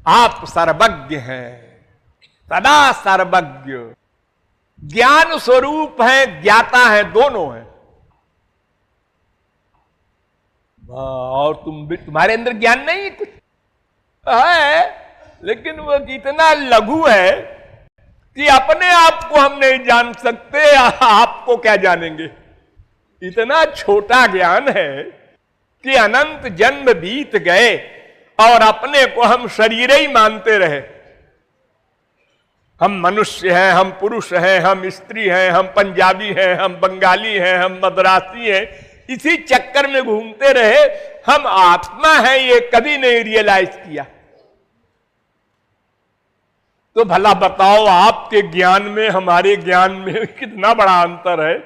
आप सर्वज्ञ हैं, सदा सर्वज्ञ, ज्ञान स्वरूप हैं, ज्ञाता हैं, दोनों हैं। और तुम्हारे अंदर ज्ञान नहीं, कुछ है लेकिन वो इतना लघु है कि अपने आप को हम नहीं जान सकते, आपको क्या जानेंगे। इतना छोटा ज्ञान है कि अनंत जन्म बीत गए और अपने को हम शरीर ही मानते रहे। हम मनुष्य हैं, हम पुरुष हैं, हम स्त्री हैं, हम पंजाबी हैं, हम बंगाली हैं, हम मद्रासी हैं, इसी चक्कर में घूमते रहे। हम आत्मा हैं ये कभी नहीं रियलाइज किया। तो भला बताओ आपके ज्ञान में हमारे ज्ञान में कितना बड़ा अंतर है।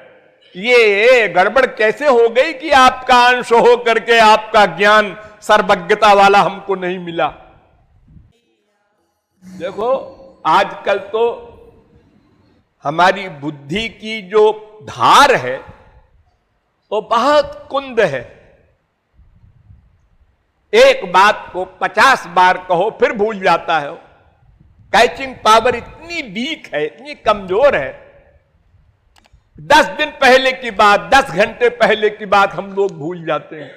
ये गड़बड़ कैसे हो गई कि आपका अंश हो करके आपका ज्ञान सर्वज्ञता वाला हमको नहीं मिला। देखो आजकल तो हमारी बुद्धि की जो धार है वो बहुत कुंद है। एक बात को 50 बार कहो फिर भूल जाता है। कैचिंग पावर इतनी वीक है, इतनी कमजोर है। 10 दिन पहले की बात, 10 घंटे पहले की बात हम लोग भूल जाते हैं।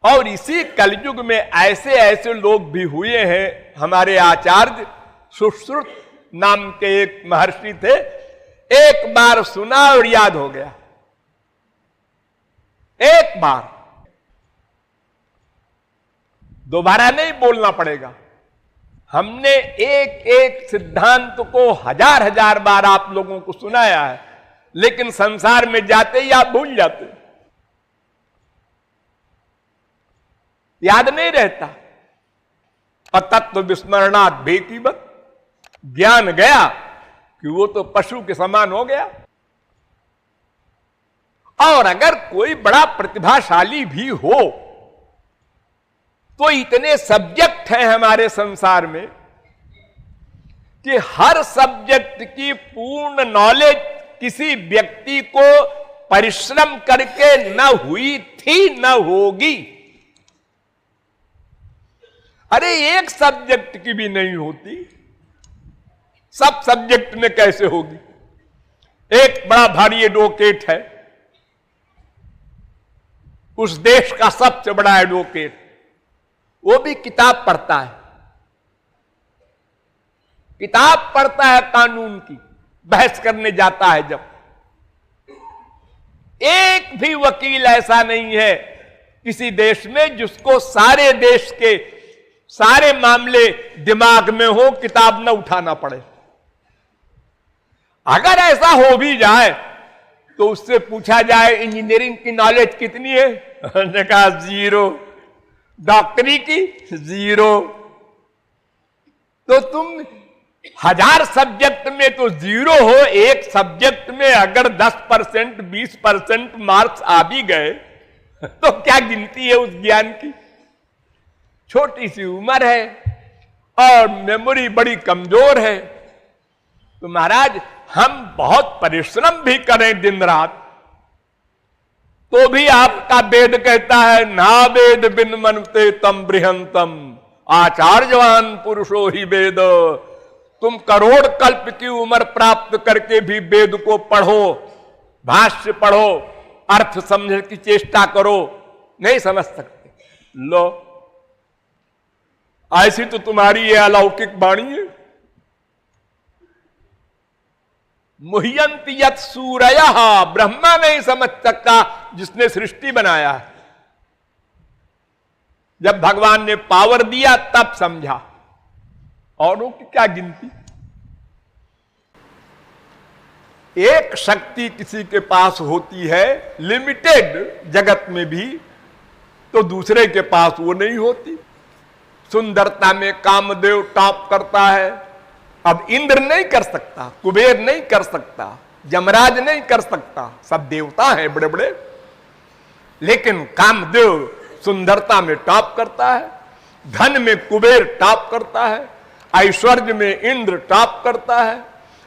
और इसी कलयुग में ऐसे ऐसे लोग भी हुए हैं। हमारे आचार्य सुश्रुत नाम के एक महर्षि थे, एक बार सुना और याद हो गया। एक बार, दोबारा नहीं बोलना पड़ेगा। हमने एक एक सिद्धांत को हजार हजार बार आप लोगों को सुनाया है, लेकिन संसार में जाते ही आप भूल जाते, याद नहीं रहता। और तत्व विस्मरणात् बेकीवत, ज्ञान गया कि वो तो पशु के समान हो गया। और अगर कोई बड़ा प्रतिभाशाली भी हो तो इतने सब्जेक्ट हैं हमारे संसार में कि हर सब्जेक्ट की पूर्ण नॉलेज किसी व्यक्ति को परिश्रम करके न हुई थी न होगी। अरे एक सब्जेक्ट की भी नहीं होती, सब सब्जेक्ट में कैसे होगी। एक बड़ा भारी एडवोकेट है, उस देश का सबसे बड़ा एडवोकेट, वो भी किताब पढ़ता है। किताब पढ़ता है कानून की, बहस करने जाता है जब। एक भी वकील ऐसा नहीं है किसी देश में जिसको सारे देश के सारे मामले दिमाग में हो, किताब न उठाना पड़े। अगर ऐसा हो भी जाए तो उससे पूछा जाए इंजीनियरिंग की नॉलेज कितनी है, उसने कहा 0। डॉक्टरी की 0। तो तुम 1000 सब्जेक्ट में तो 0 हो, एक सब्जेक्ट में अगर 10% 20% मार्क्स आ भी गए तो क्या गिनती है उस ज्ञान की। छोटी सी उम्र है और मेमोरी बड़ी कमजोर है। तो महाराज हम बहुत परिश्रम भी करें दिन रात तो भी आपका वेद कहता है ना वेद बिन मनते तम बृहंतम आचार्यवान पुरुषो ही वेद। तुम करोड़ कल्प की उम्र प्राप्त करके भी वेद को पढ़ो, भाष्य पढ़ो, अर्थ समझने की चेष्टा करो, नहीं समझ सकते। लो ऐसी तो तुम्हारी ये अलौकिक वाणी है। मुह्यंति यत् सूरयः, ब्रह्मा नहीं समझ सकता जिसने सृष्टि बनाया है। जब भगवान ने पावर दिया तब समझा, औरों की क्या गिनती। एक शक्ति किसी के पास होती है लिमिटेड जगत में भी, तो दूसरे के पास वो नहीं होती। सुंदरता में कामदेव टॉप करता है। अब इंद्र नहीं कर सकता, कुबेर नहीं कर सकता, यमराज नहीं कर सकता, सब देवता हैं बड़े बड़े, लेकिन कामदेव सुंदरता में टॉप करता है, धन में कुबेर टॉप करता है, ऐश्वर्य में इंद्र टॉप करता है,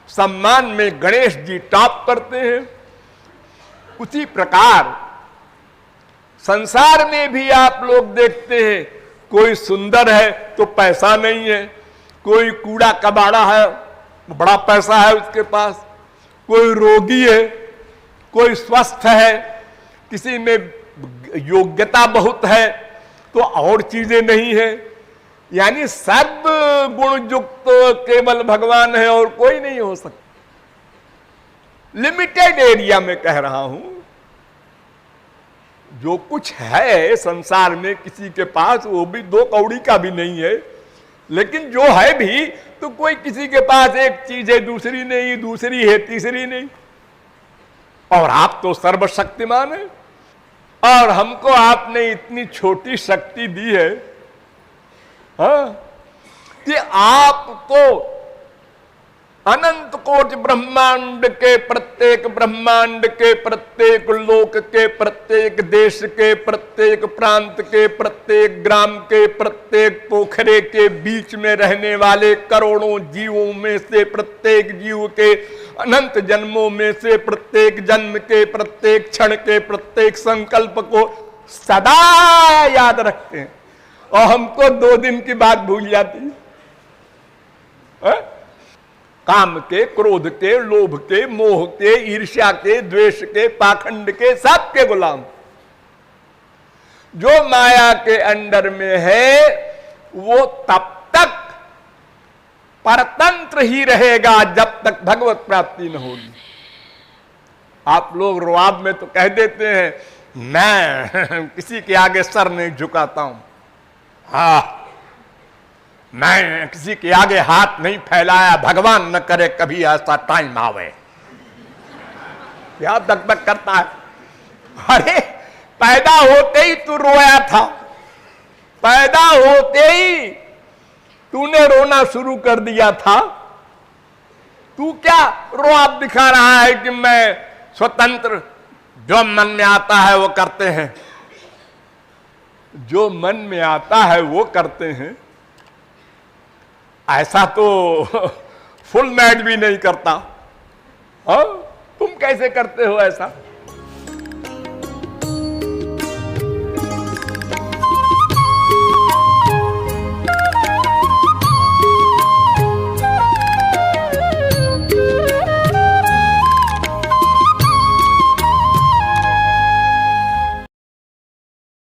सम्मान में गणेश जी टॉप करते हैं। उसी प्रकार संसार में भी आप लोग देखते हैं कोई सुंदर है तो पैसा नहीं है, कोई कूड़ा कबाड़ा है, बड़ा पैसा है उसके पास, कोई रोगी है, कोई स्वस्थ है, किसी में योग्यता बहुत है तो और चीजें नहीं है। यानी सब गुण युक्त तो केवल भगवान है और कोई नहीं हो सकता। लिमिटेड एरिया में कह रहा हूं, जो कुछ है संसार में किसी के पास वो भी 2 कौड़ी का भी नहीं है, लेकिन जो है भी तो कोई किसी के पास एक चीज है दूसरी नहीं, दूसरी है तीसरी नहीं। और आप तो सर्वशक्तिमान है और हमको आपने इतनी छोटी शक्ति दी है, हाँ, कि आपको अनंत कोटि ब्रह्मांड के प्रत्येक ब्रह्मांड के प्रत्येक लोक के प्रत्येक देश के प्रत्येक प्रांत के प्रत्येक ग्राम के प्रत्येक पोखरे के बीच में रहने वाले करोड़ों जीवों में से प्रत्येक जीव के अनंत जन्मों में से प्रत्येक जन्म के प्रत्येक क्षण के प्रत्येक संकल्प को सदा याद रखते हैं और हमको 2 दिन की बात भूल जाती है। काम के, क्रोध के, लोभ के, मोह के, ईर्ष्या के, द्वेष के, पाखंड के, सब के गुलाम। जो माया के अंडर में है वो तब तक परतंत्र ही रहेगा जब तक भगवत प्राप्ति न होगी। आप लोग रुआब में तो कह देते हैं मैं किसी के आगे सर नहीं झुकाता हूं, हाँ, मैं किसी के आगे हाथ नहीं फैलाया, भगवान न करे कभी ऐसा टाइम आवे। क्या दगदग करता है? अरे पैदा होते ही तू रोया था, पैदा होते ही तूने रोना शुरू कर दिया था। तू क्या रुआब दिखा रहा है कि मैं स्वतंत्र, जो मन में आता है वो करते हैं, जो मन में आता है वो करते हैं। ऐसा तो फुल मैट भी नहीं करता। हाँ, तुम कैसे करते हो ऐसा?